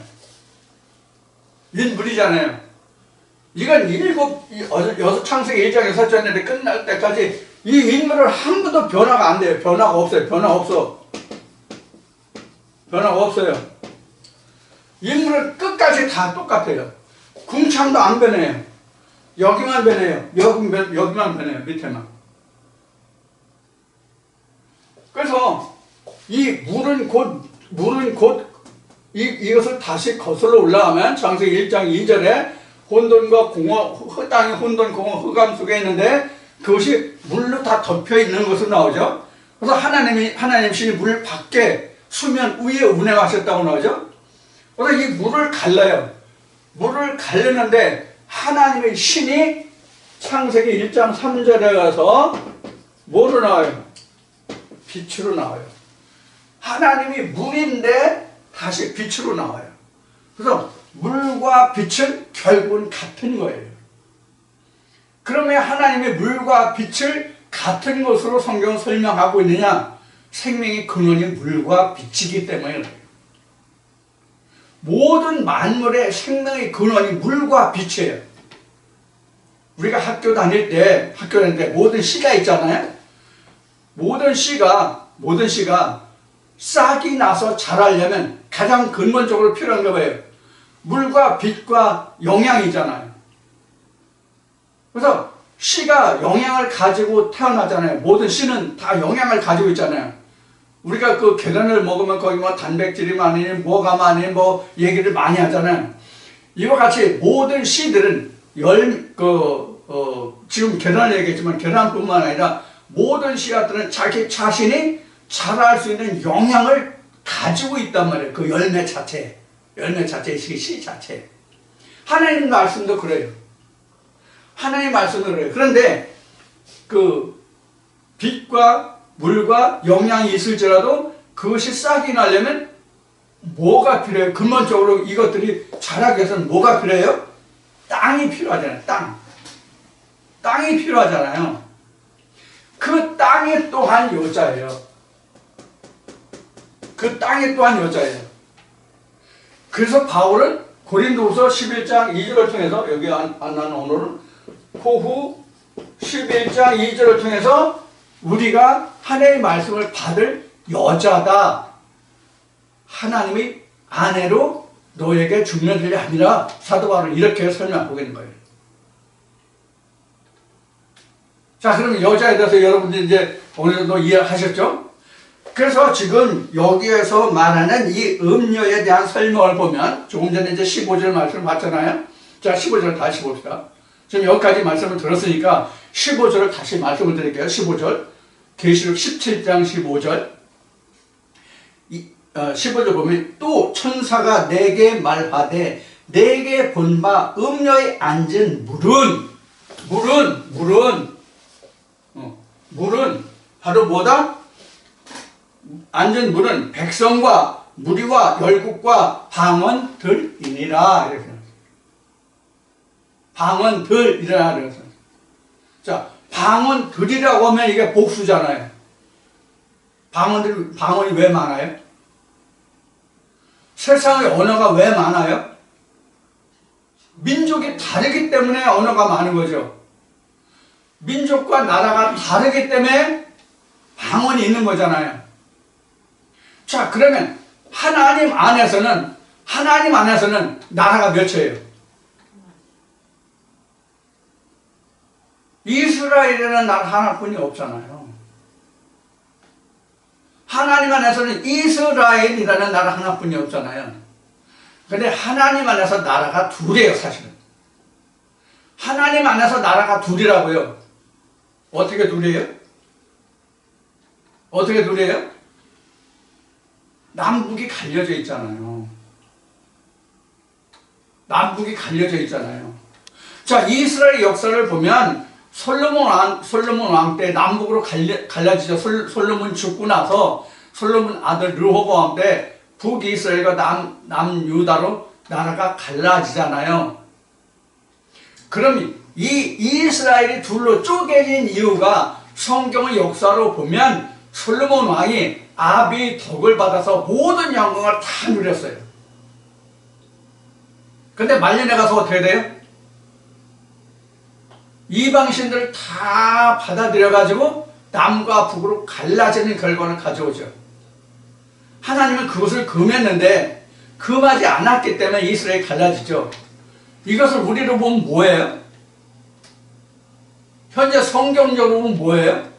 이건 여섯 창세기 1장 6절인데 끝날 때까지 이 인물은 한 번도 변화가 안 돼요. 변화가 없어요. 인물은 끝까지 다 똑같아요. 궁창도 안 변해요. 여기만 변해요. 여기만 변해요. 밑에만. 그래서 이 물은 곧 이것을 다시 거슬러 올라가면 창세기 1장 2절에 혼돈과 공허, 땅의 혼돈, 공허, 흑암 속에 있는데 그것이 물로 다 덮여 있는 것으로 나오죠. 그래서 하나님 신이 물 밖에 수면 위에 운행하셨다고 나오죠. 그래서 이 물을 갈라요. 물을 가르는데 하나님의 신이 창세기 1장 3절에 가서 뭐로 나와요? 빛으로 나와요. 하나님이 물인데 다시 빛으로 나와요. 그래서 물과 빛은 결국은 같은 거예요. 그러면 하나님의 물과 빛을 같은 것으로 성경은 설명하고 있느냐? 생명의 근원이 물과 빛이기 때문에 그래요. 모든 만물의 생명의 근원이 물과 빛이에요. 우리가 학교 다닐 때 모든 씨가 있잖아요. 모든 씨가 싹이 나서 자라려면 가장 근본적으로 필요한 게 뭐예요? 물과 빛과 영양이잖아요. 그래서 씨가 영양을 가지고 태어나잖아요. 모든 씨는 다 영양을 가지고 있잖아요. 우리가 그 계란을 먹으면 거기 뭐 단백질이 많으니 뭐가 많으니 뭐 얘기를 많이 하잖아요. 이와 같이 모든 씨들은 지금 계란을 얘기했지만 계란뿐만 아니라 모든 씨앗들은 자기 자신이 자랄 수 있는 영양을 가지고 있단 말이에요. 그 열매 자체, 씨 자체. 하나님 말씀도 그래요. 하나님 말씀도 그래요. 그런데 그 빛과 물과 영양이 있을지라도 그것이 싹이 나려면 뭐가 필요해요? 근본적으로 이것들이 자라기 위해서는 뭐가 필요해요? 땅이 필요하잖아요. 땅이 필요하잖아요. 그 땅이 또한 여자예요. 그래서 바울은 고린도후서 11장 2절을 통해서 여기 안 나는 오늘은 호후 11장 2절을 통해서 우리가 하나님의 말씀을 받을 여자다. 하나님이 아내로 너에게 중매되려 함이라. 사도 바울은 이렇게 설명하고 있는 거예요. 자, 그러면 여자에 대해서 여러분들이 이제 어느 정도 이해하셨죠? 그래서 지금 여기에서 말하는 이 음녀에 대한 설명을 보면 조금 전에 이제 15절 말씀을 봤잖아요. 자, 15절 다시 봅시다. 지금 여기까지 말씀을 들었으니까 15절을 다시 말씀을 드릴게요. 15절. 계시록 17장 15절. 15절 보면 또 천사가 내게 말하되 내게 본 바 음녀에 앉은 물은 바로 뭐다? 앉은 물은 백성과 무리와 열국과 방언들이니라. 이렇게 방언들이라 그래서. 자, 방언들이라고 하면 이게 복수잖아요. 방언이 왜 많아요? 세상의 언어가 왜 많아요? 민족이 다르기 때문에 언어가 많은 거죠. 민족과 나라가 다르기 때문에 방언이 있는 거잖아요. 자, 그러면 하나님 안에서는 나라가 몇이에요? 이스라엘이라는 나라 하나뿐이 없잖아요. 하나님 안에서는 이스라엘이라는 나라 하나뿐이 없잖아요. 근데 하나님 안에서 나라가 둘이에요, 사실은. 하나님 안에서 나라가 둘이라고요. 어떻게 둘이에요? 남북이 갈려져 있잖아요. 자, 이스라엘 역사를 보면 솔로몬 왕 때 남북으로 갈라지죠. 솔로몬 죽고 나서 솔로몬 아들 르호보암 때 북이스라엘과 남유다로 나라가 갈라지잖아요. 그럼 이 이스라엘이 둘로 쪼개진 이유가 성경의 역사로 보면 솔로몬 왕이 아비의 덕을 받아서 모든 영광을 다 누렸어요. 근데 말년에 가서 어떻게 돼요? 이방신들을 다 받아들여가지고 남과 북으로 갈라지는 결과를 가져오죠. 하나님은 그것을 금했는데 금하지 않았기 때문에 이스라엘이 갈라지죠. 이것을 우리로 보면 뭐예요? 현재 성경적으로 보면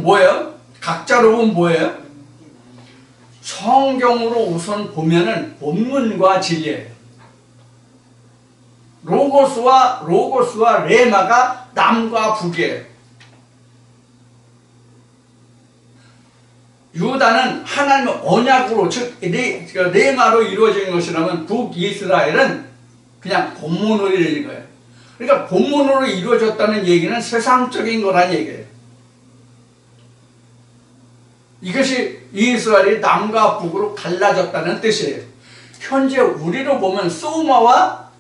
뭐예요? 각자로 보면 뭐예요? 성경으로 우선 보면은 본문과 진리예요. 로고스와 레마가 남과 북이에요. 유다는 하나님의 언약으로, 즉 레마로 이루어진 것이라면 북이스라엘은 그냥 본문으로 이루어진 거예요. 그러니까 본문으로 이루어졌다는 얘기는 세상적인 거란 얘기예요. 이것이 이스라엘이 남과 북으로 갈라졌다는 뜻이에요. 현재 우리로 보면 소마와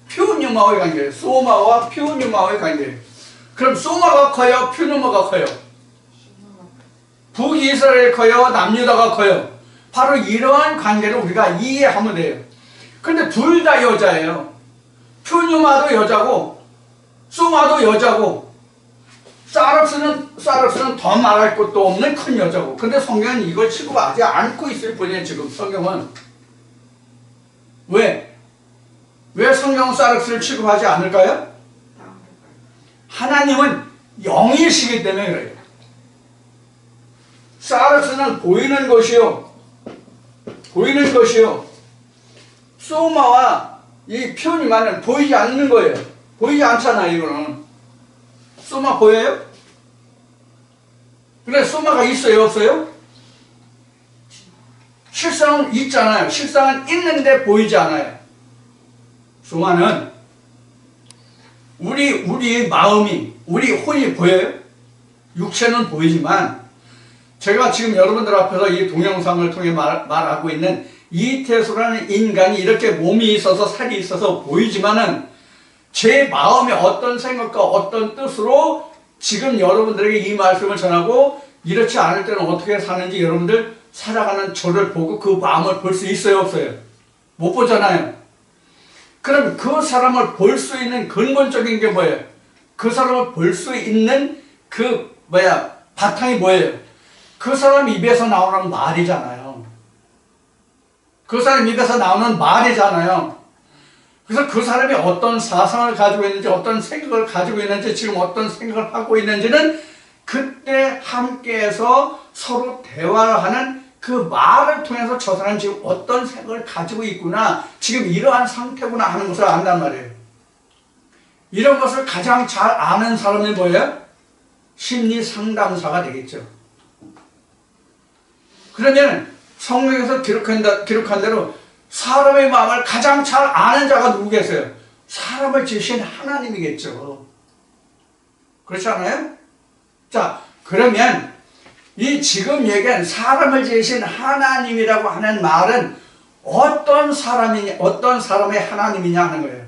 퓨뉴마의 관계예요. 소마와 퓨뉴마의 관계예요. 그럼 소마가 커요? 퓨뉴마가 커요? 북이스라엘이 커요? 남유다가 커요? 바로 이러한 관계를 우리가 이해하면 돼요. 근데 둘 다 여자예요. 퓨뉴마도 여자고 소마도 여자고 사르스는 더 말할 것도 없는 큰 여자고. 근데 성경은 이걸 취급하지 않고 있을 뿐이에요. 지금 성경은. 왜 성경은 사르스를 취급하지 않을까요? 하나님은 영이시기 때문에 그래요. 사르스는 보이는 것이요. 소마와 이 퓨뉴마는 보이지 않는 거예요. 보이지 않잖아요, 이거는. 소마 보여요? 그래, 소마가 있어요, 없어요? 실상은 있잖아요. 실상은 있는데 보이지 않아요. 소마는 우리의 마음이, 우리 혼이 보여요? 육체는 보이지만, 제가 지금 여러분들 앞에서 이 동영상을 통해 말하고 있는 이태수라는 인간이 이렇게 몸이 있어서 살이 있어서 보이지만은 제 마음의 어떤 생각과 어떤 뜻으로 지금 여러분들에게 이 말씀을 전하고 이렇지 않을 때는 어떻게 사는지 여러분들 살아가는 저를 보고 그 마음을 볼 수 있어요, 없어요? 못 보잖아요. 그럼 그 사람을 볼 수 있는 근본적인 게 뭐예요? 그 사람을 볼 수 있는 바탕이 뭐예요? 그 사람 입에서 나오는 말이잖아요. 그 사람 입에서 나오는 말이잖아요. 그래서 그 사람이 어떤 사상을 가지고 있는지, 어떤 생각을 가지고 있는지, 지금 어떤 생각을 하고 있는지는 그때 함께해서 서로 대화를 하는 그 말을 통해서 저 사람이 지금 어떤 생각을 가지고 있구나, 지금 이러한 상태구나 하는 것을 안단 말이에요. 이런 것을 가장 잘 아는 사람이 뭐예요? 심리 상담사가 되겠죠. 그러면 성경에서 기록한 대로 사람의 마음을 가장 잘 아는 자가 누구 계세요? 사람을 지으신 하나님이겠죠. 그렇지 않아요? 자, 그러면 이 지금 얘기한 사람을 지으신 하나님이라고 하는 말은 어떤 사람의 하나님이냐 하는 거예요.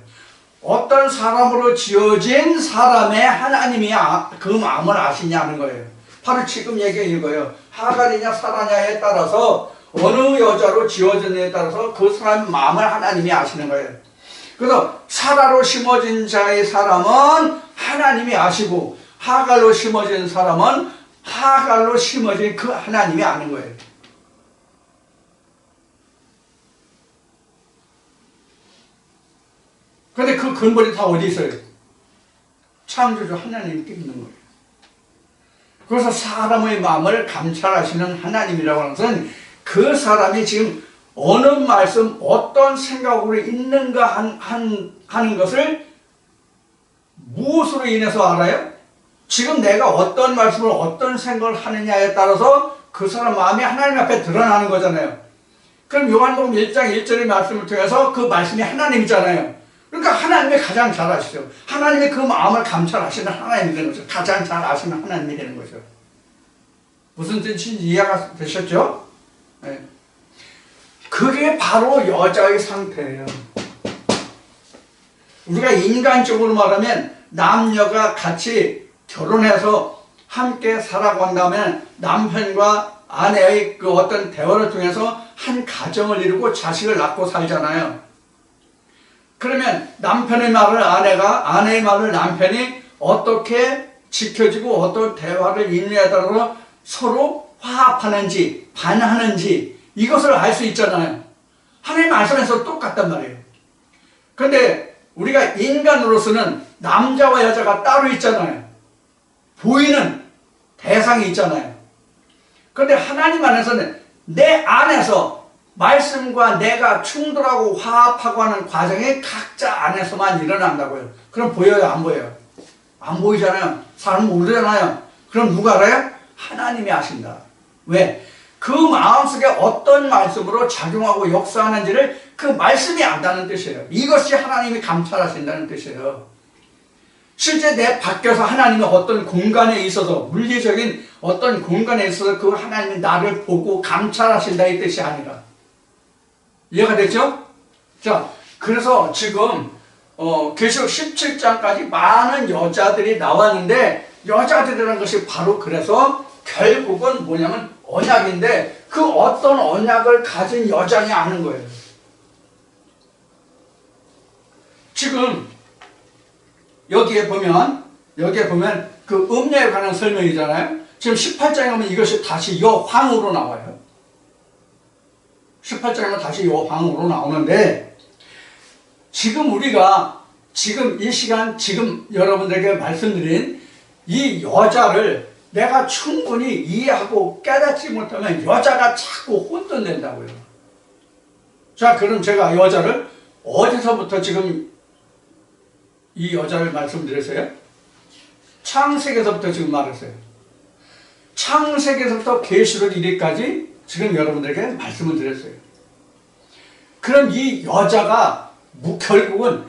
어떤 사람으로 지어진 사람의 하나님이 그 마음을 아시냐는 거예요. 바로 지금 얘기한 이거예요. 하갈이냐 사라냐에 따라서 어느 여자로 지어졌느냐에 따라서 그 사람의 마음을 하나님이 아시는 거예요. 그래서 사라로 심어진 자의 사람은 하나님이 아시고, 하갈로 심어진 사람은 하갈로 심어진 그 하나님이 아는 거예요. 그런데 그 근본이 다 어디 있어요? 창조주 하나님께 있는 거예요. 그래서 사람의 마음을 감찰하시는 하나님이라고 하는 것은 그 사람이 지금 어느 말씀, 어떤 생각으로 있는가 하는 것을 무엇으로 인해서 알아요? 지금 내가 어떤 말씀을, 어떤 생각을 하느냐에 따라서 그 사람 마음이 하나님 앞에 드러나는 거잖아요. 그럼 요한복음 1장 1절의 말씀을 통해서 그 말씀이 하나님이잖아요. 그러니까 하나님이 가장 잘 아시죠. 하나님이 그 마음을 감찰하시는 하나님이 되는 거죠. 가장 잘 아시는 하나님이 되는 거죠. 무슨 뜻인지 이해가 되셨죠? 네. 그게 바로 여자의 상태예요. 우리가 인간적으로 말하면 남녀가 같이 결혼해서 함께 살아간 다음에 남편과 아내의 그 어떤 대화를 통해서 한 가정을 이루고 자식을 낳고 살잖아요. 그러면 남편의 말을 아내가, 아내의 말을 남편이 어떻게 지켜지고 어떤 대화를 이루냐에 따라서 서로 화합하는지 반하는지 이것을 알 수 있잖아요. 하나님 말씀에서 똑같단 말이에요. 그런데 우리가 인간으로서는 남자와 여자가 따로 있잖아요. 보이는 대상이 있잖아요. 그런데 하나님 안에서는 내 안에서 말씀과 내가 충돌하고 화합하고 하는 과정이 각자 안에서만 일어난다고요. 그럼 보여요, 안 보여요? 안 보이잖아요. 사람 모르잖아요. 그럼 누가 알아요? 하나님이 하신다. 왜? 그 마음속에 어떤 말씀으로 작용하고 역사하는지를 그 말씀이 안다는 뜻이에요. 이것이 하나님이 감찰하신다는 뜻이에요. 실제 내 밖에서 하나님이 어떤 공간에 있어서, 물리적인 어떤 공간에 있어서 그 하나님이 나를 보고 감찰하신다 이 뜻이 아니라. 이해가 됐죠? 자, 그래서 지금 계시록 17장까지 많은 여자들이 나왔는데, 여자들이라는 것이 바로 그래서 결국은 뭐냐면 언약인데, 그 어떤 언약을 가진 여장이 아는 거예요. 지금 여기에 보면 그 음녀에 관한 설명이잖아요. 지금 18장에 보면 이것이 다시 여황으로 나와요. 18장에 보면 다시 여황으로 나오는데, 지금 우리가 지금 이 시간 지금 여러분들에게 말씀드린 이 여자를 내가 충분히 이해하고 깨닫지 못하면 여자가 자꾸 혼돈된다고요. 자, 그럼 제가 여자를 어디서부터 지금 이 여자를 말씀드렸어요? 창세기에서부터 지금 말했어요. 창세기에서부터 계시록 1위까지 지금 여러분들에게 말씀을 드렸어요. 그럼 이 여자가 결국은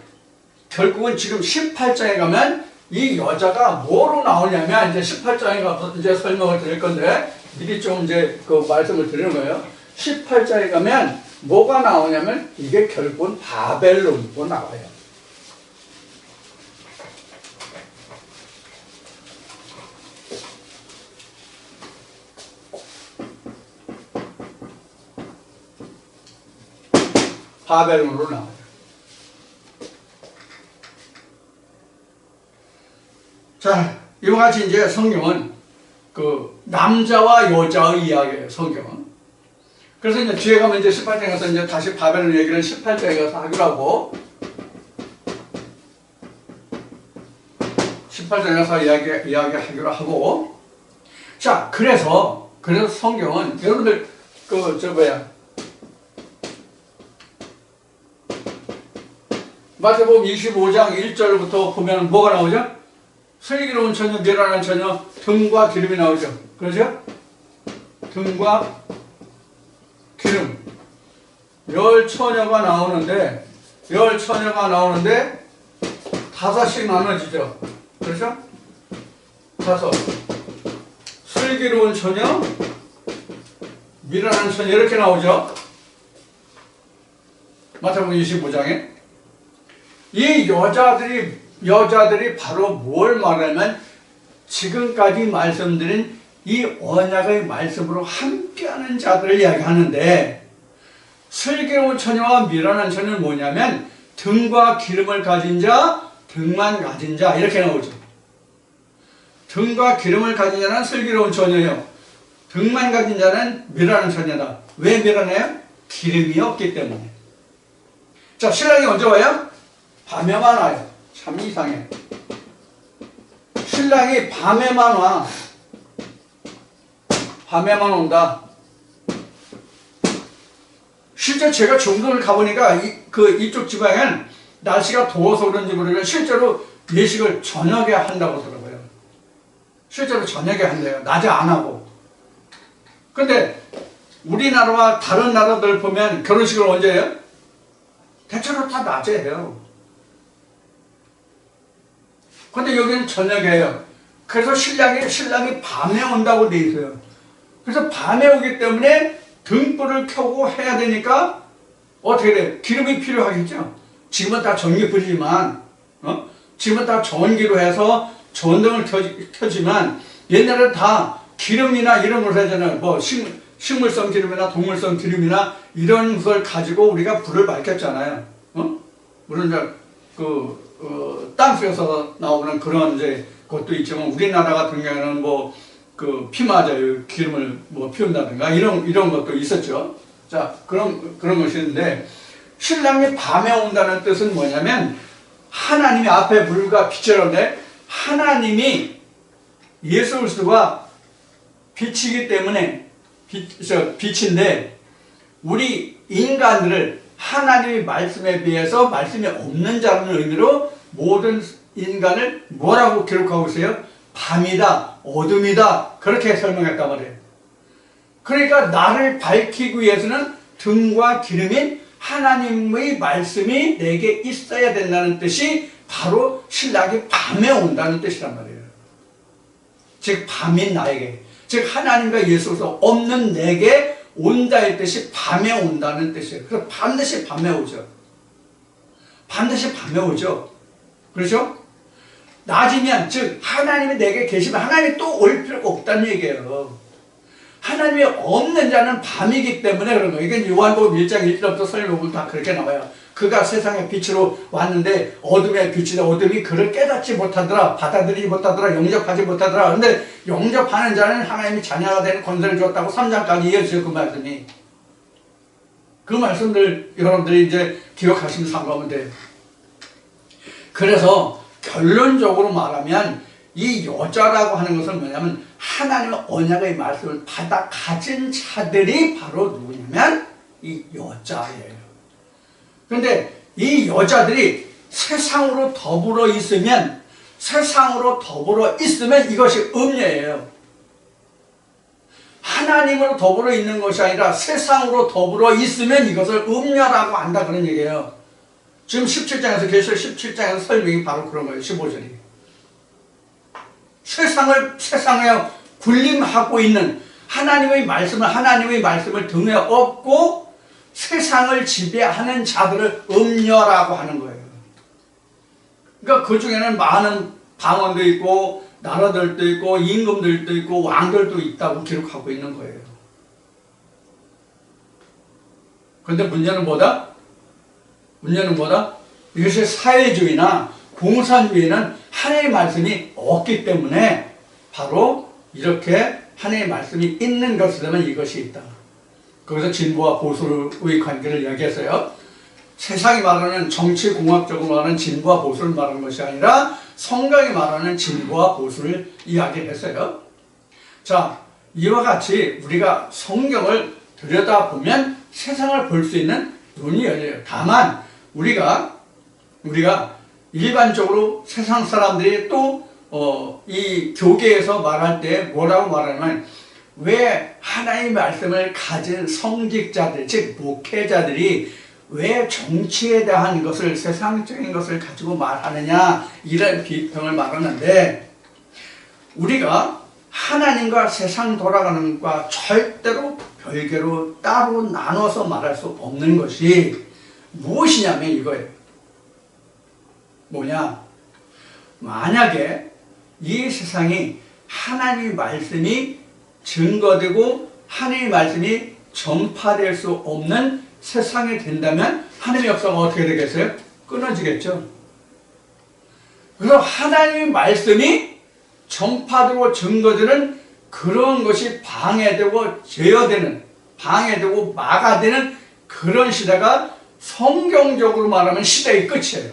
지금 18장에 가면 이 여자가 뭐로 나오냐면, 이제 18장에 가서 이제 설명을 드릴 건데, 미리 좀 이제 그 말씀을 드리는 거예요. 18장에 가면 뭐가 나오냐면, 이게 결국은 바벨론으로 나와요. 바벨론으로 나와요. 자, 이와 같이 이제 성경은 그 남자와 여자의 이야기예요, 성경은. 그래서 이제 뒤에 가면 이제 18장에 가서 이제 다시 바벨론 얘기를 18장에 가서 하기로 하고, 18장에 가서 이야기하기로 하고, 자, 그래서 성경은 여러분들 마태복음 25장 1절부터 보면 뭐가 나오죠? 슬기로운 처녀, 미련한 처녀, 등과 기름이 나오죠. 그렇죠? 등과 기름. 열 처녀가 나오는데 다섯씩 나눠지죠. 그렇죠? 다섯. 슬기로운 처녀, 미련한 처녀 이렇게 나오죠. 마태복음 25장에. 이 여자들이 바로 뭘 말하면, 지금까지 말씀드린 이 언약의 말씀으로 함께하는 자들을 이야기하는데, 슬기로운 처녀와 미련한 처녀는 뭐냐면 등과 기름을 가진 자, 등만 가진 자 이렇게 나오죠. 등과 기름을 가진 자는 슬기로운 처녀요, 등만 가진 자는 미련한 처녀다. 왜 미련해요? 기름이 없기 때문에. 자, 신랑이 언제 와요? 밤에만 와요. 참 이상해. 신랑이 밤에만 와. 밤에만 온다. 실제 제가 중동을 가보니까 이쪽 지방엔 날씨가 더워서 그런지 모르겠는데 실제로 예식을 저녁에 한다고 하더라고요. 실제로 저녁에 한대요. 낮에 안 하고. 근데 우리나라와 다른 나라들 보면 결혼식을 언제 해요? 대체로 다 낮에 해요. 근데 여기는 저녁이에요. 그래서 신랑이 밤에 온다고 돼 있어요. 그래서 밤에 오기 때문에 등불을 켜고 해야 되니까 어떻게 돼요? 기름이 필요하겠죠? 지금은 다 전기불이지만, 지금은 다 전기로 해서 전등을 켜지만, 옛날에 다 기름이나 이런 걸 하잖아요. 뭐, 식물성 기름이나 동물성 기름이나 이런 걸 가지고 우리가 불을 밝혔잖아요. 물론 이제, 땅속에서 나오는 그런 이제 것도 있지만, 우리나라 같은 경우에는 뭐, 피 맞아요. 기름을 뭐 피운다든가 이런 것도 있었죠. 자, 그런 것이 있는데, 신랑이 밤에 온다는 뜻은 뭐냐면, 하나님이 앞에 불과 빛이라는데, 하나님이 예수 그리스도가 빛이기 때문에, 빛인데, 우리 인간들을 하나님의 말씀에 비해서 말씀이 없는 자라는 의미로 모든 인간을 뭐라고 기록하고 있어요? 밤이다, 어둠이다 그렇게 설명했단 말이에요. 그러니까 나를 밝히기 위해서는 등과 기름인 하나님의 말씀이 내게 있어야 된다는 뜻이 바로 신랑이 밤에 온다는 뜻이란 말이에요. 즉 밤인 나에게, 즉 하나님과 예수께서 없는 내게 온다의 뜻이 밤에 온다는 뜻이에요. 그래서 반드시 밤에 오죠. 반드시 밤에 오죠. 그렇죠? 낮이면, 즉 하나님이 내게 계시면 하나님이 또 올 필요가 없다는 얘기예요. 하나님이 없는 자는 밤이기 때문에 그런 거예요. 이게 요한복음 1장 1절부터 설명은 다 그렇게 나와요. 그가 세상의 빛으로 왔는데 어둠의 빛이다. 어둠이 그를 깨닫지 못하더라. 받아들이지 못하더라. 영접하지 못하더라. 그런데 영접하는 자는 하나님이 자녀가 되는 권세를 주었다고 3장까지 이어지죠. 그 말씀이. 그 말씀들 여러분들이 이제 기억하시면 상관하면 돼요. 그래서 결론적으로 말하면 이 여자라고 하는 것은 뭐냐면 하나님의 언약의 말씀을 받아 가진 자들이 바로 누구냐면 이 여자예요. 그런데 이 여자들이 세상으로 더불어 있으면 이것이 음녀예요. 하나님으로 더불어 있는 것이 아니라 세상으로 더불어 있으면 이것을 음녀라고 한다 그런 얘기예요. 지금 17장에서 계시록 17장에서 설명이 바로 그런 거예요. 15절이. 세상에 군림하고 있는 하나님의 말씀을 등에 업고 세상을 지배하는 자들을 음녀라고 하는 거예요. 그러니까 그 중에는 많은 방언도 있고 나라들도 있고 임금들도 있고 왕들도 있다고 기록하고 있는 거예요. 그런데 문제는 뭐다? 이것이 사회주의나 공산주의는 하나님의 말씀이 없기 때문에 바로 이렇게 하나님의 말씀이 있는 것을 하면 이것이 있다. 거기서 진보와 보수의 관계를 이야기했어요. 세상이 말하는 정치공학적으로 말하는 진보와 보수를 말하는 것이 아니라 성경이 말하는 진보와 보수를 이야기했어요. 자, 이와 같이 우리가 성경을 들여다보면 세상을 볼 수 있는 눈이 열려요. 다만 우리가 일반적으로 세상 사람들이 또 이 교계에서 말할 때 뭐라고 말하냐면 왜 하나님의 말씀을 가진 성직자들, 즉 목회자들이 왜 정치에 대한 것을 세상적인 것을 가지고 말하느냐 이런 비평을 말하는데 우리가 하나님과 세상 돌아가는 것과 절대로 별개로 따로 나눠서 말할 수 없는 것이 무엇이냐면 이거예요. 뭐냐? 만약에 이 세상이 하나님의 말씀이 증거되고 하나님의 말씀이 전파될 수 없는 세상이 된다면 하나님의 역사가 어떻게 되겠어요? 끊어지겠죠. 그래서 하나님의 말씀이 전파되고 증거되는 그런 것이 방해되고 제어되는, 방해되고 막아되는 그런 시대가 성경적으로 말하면 시대의 끝이에요.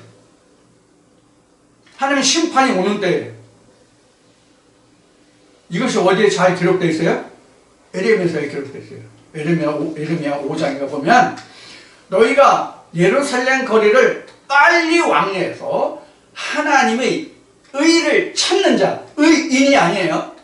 하나님의 심판이 오는 때예요. 이것이 어디에 잘 기록되어 있어요? 에레미야서에 기록되어 있어요. 에레미야 5장에 보면 너희가 예루살렘 거리를 빨리 왕래해서 하나님의 의를 찾는 자, 의인이 아니에요.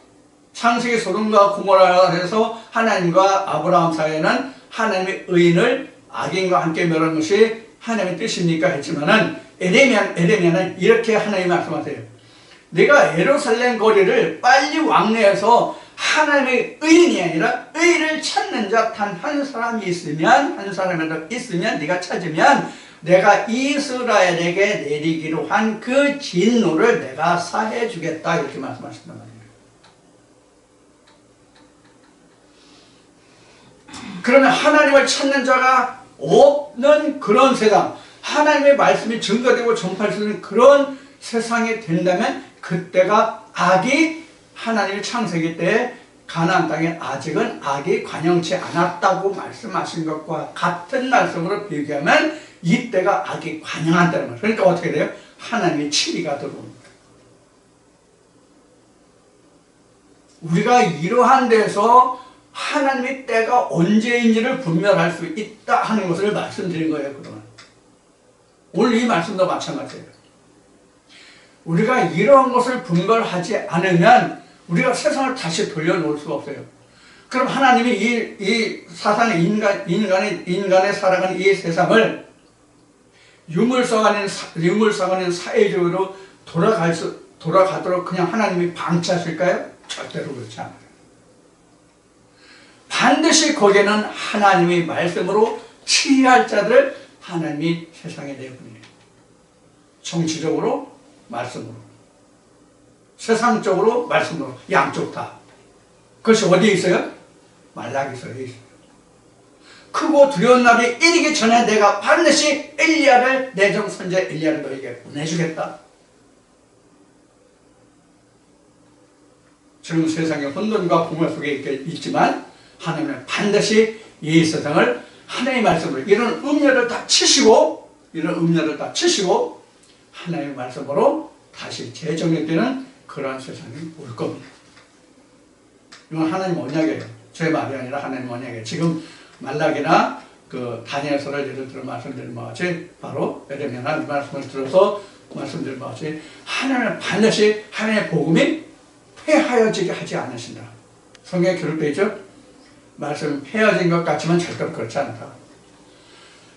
창세기 소돔과 고모라라 해서 하나님과 아브라함 사이에는 하나님의 의인을 악인과 함께 멸하는 것이 하나님의 뜻입니까? 했지만은 에레미야는 이렇게 하나님이 말씀하세요. 내가 예루살렘 거리를 빨리 왕래해서 하나님의 의인이 아니라 의를 찾는 자 단 한 사람이 있으면, 한 사람이라도 있으면 네가 찾으면 내가 이스라엘에게 내리기로 한 그 진노를 내가 사해 주겠다 이렇게 말씀하신단 말이에요. 그러면 하나님을 찾는 자가 없는 그런 세상, 하나님의 말씀이 증거되고 전파할 수 있는 그런 세상이 된다면 그때가 악이 하나님의 창세기 때 가나안 땅에 아직은 악이 관영치 않았다고 말씀하신 것과 같은 말씀으로 비교하면 이때가 악이 관영한다는 거예요. 그러니까 어떻게 돼요? 하나님의 치리가 들어옵니다. 우리가 이러한 데서 하나님의 때가 언제인지를 분별할 수 있다 하는 것을 말씀드린 거예요. 그동안 오늘 이 말씀도 마찬가지예요. 우리가 이런 것을 분별하지 않으면 우리가 세상을 다시 돌려놓을 수가 없어요. 그럼 하나님이 이 사상의 인간의 살아가는 이 세상을 유물상하는 사회적으로 돌아가도록 그냥 하나님이 방치하실까요? 절대로 그렇지 않아요. 반드시 거기에는 하나님의 말씀으로 치유할 자들을 하나님이 세상에 내보내요. 정치적으로 말씀으로, 세상적으로 말씀으로, 양쪽 다. 그것이 어디에 있어요? 말라기서에 있어요. 크고 두려운 날이 이르기 전에 내가 반드시 엘리야를, 내정 선지자 엘리야를 너에게 보내주겠다. 지금 세상에 혼돈과 공허 속에 있지만 하나님은 반드시 이 세상을 하나님의 말씀으로, 이런 음료를 다 치시고 하나님의 말씀으로 다시 재정립되는 그러한 세상이 올 겁니다. 이건 하나님 언약이에요. 제 말이 아니라 하나님 언약이에요. 지금 말라기나 그 다니엘서를 예를 들어 말씀드린 바와 같이, 바로 에레미야나 이 말씀을 들어서 말씀드린 바와 같이, 하나님은 반드시 하나님의 복음이 폐하여지게 하지 않으신다. 성경에 기록되어 있죠? 말씀 폐하진 것 같지만 절대로 그렇지 않다.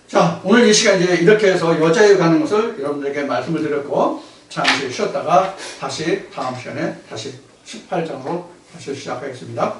자, 오늘 이 시간 이제 이렇게 해서 여자에 가는 것을 여러분들에게 말씀을 드렸고, 잠시 쉬었다가 다시 다음 시간에 다시 18장으로 다시 시작하겠습니다.